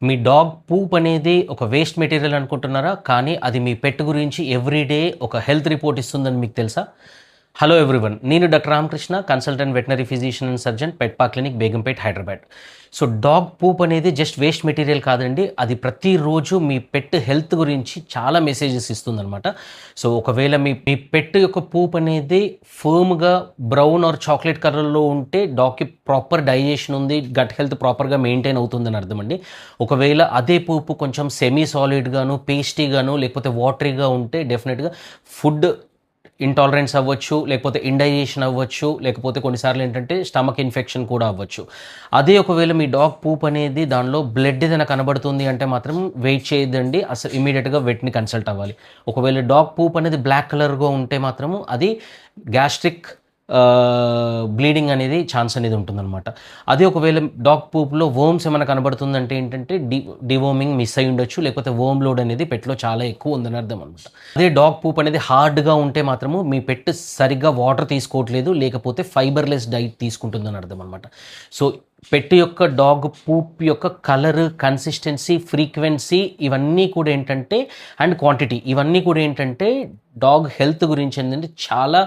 మీ dog poop అనేది ఒక waste material అనుకుంటున్నారా? కానీ అది మీ పెట్ గురించి ఎవ్రీడే ఒక హెల్త్ రిపోర్ట్ ఇస్తుందని మీకు తెలుసా? హలో ఎవ్రీవన్, నేను doctor Ramakrishna, consultant veterinary physician and surgeon, pet park clinic, Begumpet, Hyderabad. So dog poop అనేది జస్ట్ వేస్ట్ మెటీరియల్ కాదండి, అది ప్రతిరోజు మీ పెట్ హెల్త్ గురించి చాలా మెసేజెస్ ఇస్తుందన్నమాట. సో ఒకవేళ మీ మీ పెట్ యొక్క పూప్ అనేది ఫర్మ్గా బ్రౌన్ ఆర్ చాక్లెట్ కలర్లో ఉంటే డాగ్కి ప్రాపర్ డైజెషన్ ఉంది, గట్ హెల్త్ ప్రాపర్గా మెయింటైన్ అవుతుందని అర్థం అండి. ఒకవేళ అదే పూపు కొంచెం సెమీ సాలిడ్గాను, పేస్టీగాను, లేకపోతే వాటరీగా ఉంటే డెఫినెట్గా ఫుడ్ ఇంటాలరెన్స్ అవ్వచ్చు, లేకపోతే ఇండైజేషన్ అవ్వచ్చు, లేకపోతే కొన్నిసార్లు ఏంటంటే స్టమక్ ఇన్ఫెక్షన్ కూడా అవ్వచ్చు. అదే ఒకవేళ మీ డాగ్ పూప్ అనేది దానిలో బ్లడ్ ఏదైనా కనబడుతుంది అంటే మాత్రం వెయిట్ చేయొద్దండి, అసలు ఇమీడియట్గా వెట్ని కన్సల్ట్ అవ్వాలి. ఒకవేళ డాగ్ పూప్ అనేది బ్లాక్ కలర్గా ఉంటే మాత్రము అది గ్యాస్ట్రిక్ బ్లీడింగ్ అనేది ఛాన్స్ అనేది ఉంటుందన్నమాట. అదే ఒకవేళ డాగ్ పూప్లో వోమ్స్ ఏమైనా కనబడుతుందంటే ఏంటంటే డివోమింగ్ మిస్ అయి ఉండొచ్చు, లేకపోతే వోమ్ లోడ్ అనేది పెట్లో చాలా ఎక్కువ ఉందని అర్థం అనమాట. అదే డాగ్ పూప్ అనేది హార్డ్గా ఉంటే మాత్రము మీ పెట్ సరిగ్గా వాటర్ తీసుకోవట్లేదు, లేకపోతే ఫైబర్లెస్ డైట్ తీసుకుంటుందని అర్థం అనమాట. సో పెట్ యొక్క డాగ్ పూప్ యొక్క కలర్, కన్సిస్టెన్సీ, ఫ్రీక్వెన్సీ ఇవన్నీ కూడా ఏంటంటే అండ్ క్వాంటిటీ ఇవన్నీ కూడా ఏంటంటే డాగ్ హెల్త్ గురించి ఏంటంటే చాలా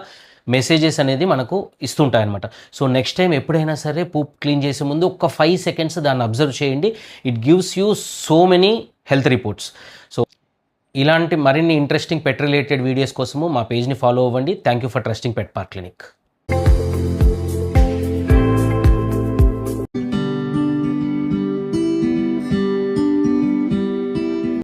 మెసేజెస్ అనేది మనకు ఇస్తుంటాయి అనమాట. సో నెక్స్ట్ టైం ఎప్పుడైనా సరే పూప్ క్లీన్ చేసే ముందు ఒక 5 seconds దాన్ని అబ్జర్వ్ చేయండి. It gives you so many health reports. So ఇలాంటి మరిన్ని ఇంట్రెస్టింగ్ పెట్ రిలేటెడ్ వీడియోస్ కోసము మా పేజ్ని ఫాలో అవ్వండి. Thank you for trusting pet park clinic.